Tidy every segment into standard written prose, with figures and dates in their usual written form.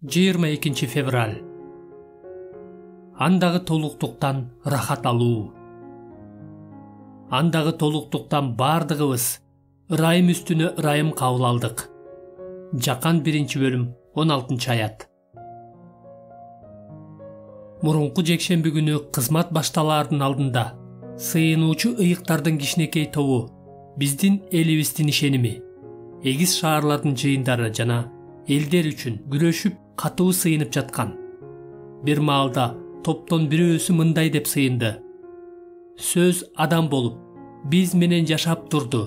22 февраль. Андагы толуктуктан рахат алуу. Андагы толуктуктан бардыгыбыз ырайым үстүнө ырайым кабыл алдык. Жакан 1-бөлүм 16-аят. Мурунку жекшемби күнү кызмат башталаардын алдында сыйынуучу ыйыктардын кичинекей тобу биздин элибиздин ишеними, эгиз шаарлардын жыйындары жана элдер үчүн күрөшүп катуу сыйынып жаткан. Бир маалда топтон бирөөсү мындай деп сыйынды: сөз адам болуп, биз менен жашап турду.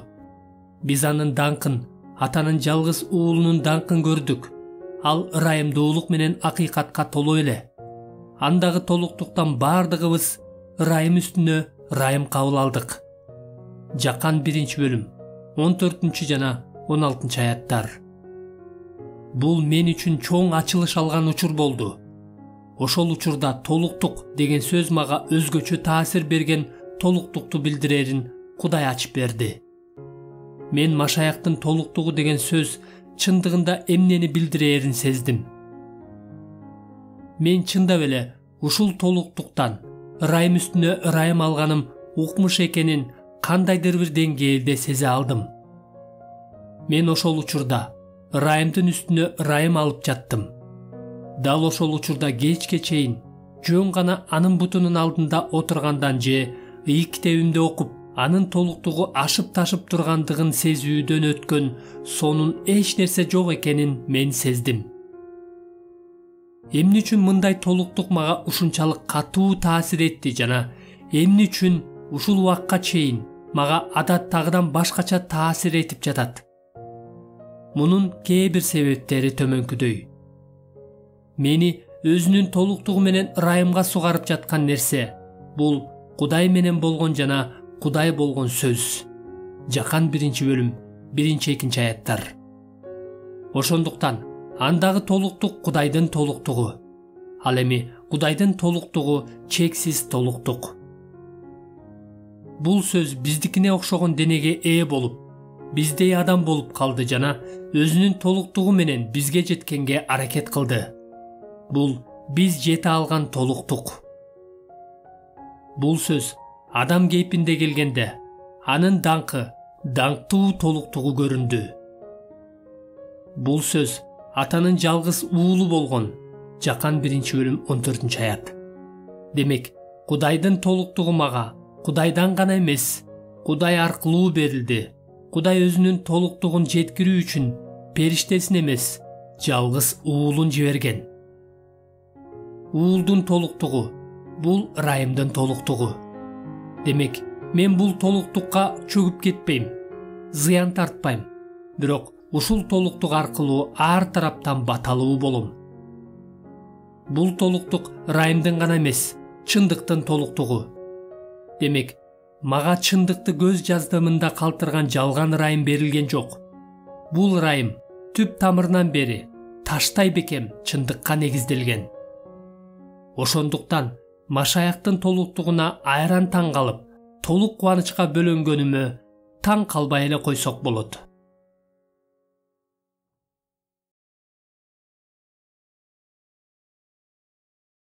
Биз анын даңкын, атанын жалгыз уулунун даңкын көрдүк. Ал ырайымдуулук менен акыйкатка толуу эле. Андагы толуктуктан бардыгыбыз ырайым үстүнө ырайым кабыл алдык. Жакан 1-бөлүм 14 жана 16-аяттар. Бул мен үчүн чоң ачылыш алган учур болду. Ошол учурда толуктук деген сөз мага өзгөчө таасир берген толуктукту билдирерин Кудай ачып берди. Мен Машаяктын толуктугу деген сөз чындыгында эмнени билдирерин сездим. Мен чындап эле ушул толуктуктан ырайым үстүнө ырайым алганым укмуш экенин кандайдыр бир деңгээлде сезе алдым. Мен ошол учурда ырайымдын үстүнө ырайым алып жаттым. Дал ошол учурда кечке чейин жөн гана анын бутунун алдында отургандан же ыйык китебимди окуп, анын толуктугу ашып ташып тургандыгын сезүүдөн өткөн сонун эч нерсе жок экенин мен сездим. Эмне үчүн мындай толуктук мага ушунчалык катуу таасир этти жана эмне үчүн ушул убакка чейин мага адаттагыдан башкача таасир этип жатат? Мунун кээ бир себептери төмөнкүдөй. Мени өзүнүн толуктугу менен ырайымга сугарып жаткан нерсе бул Кудай менен болгон жана Кудай болгон сөз. Жакан 1-бөлүм 1-2 аяттар. Ошондуктан андагы толуктук Кудайдын толуктугу. Ал эми Кудайдын толуктугу чексиз толуктук. Бул сөз биздикине окшогон денеге ээ болуп, биздей адам болуп калды жана өзүнүн толуктугу менен бизге жеткенге аракет кылды. Бул биз жете алган толуктук. Бул сөз адам кейпинде келгенде анын даңктуу толуктугу көрүндү. Бул сөз атанын жалгыз уулу болгон. Жакан 1-бөлүм 14-аят. Демек, Кудайдын толуктугу мага Кудайдан гана эмес, Кудай аркылуу берилди. Кудай өзүнүн толуктугун жеткирүү үчүн периштесин эмес, жалгыз уулун жиберген. Уулдун толуктугу бул ырайымдын толуктугу. Демек, мен бул толуктукка чөгүп кетпейм, зыян тартпайм. Бирок ушул толуктук аркылуу ар тараптан баталуу болом. Бул толуктук ырайымдын гана эмес, чындыктын толуктугу. Демек, мага чындыкты көз жаздымында калтырган жалган ырайым берилген жок. Бул ырайым түп тамырынан бери таштай бекем чындыкка негизделген. Ошондуктан Машаяктын толуктугуна айран таң калып, толук кубанычка бөлөнгөнүмө таң калбай эле койсок болот.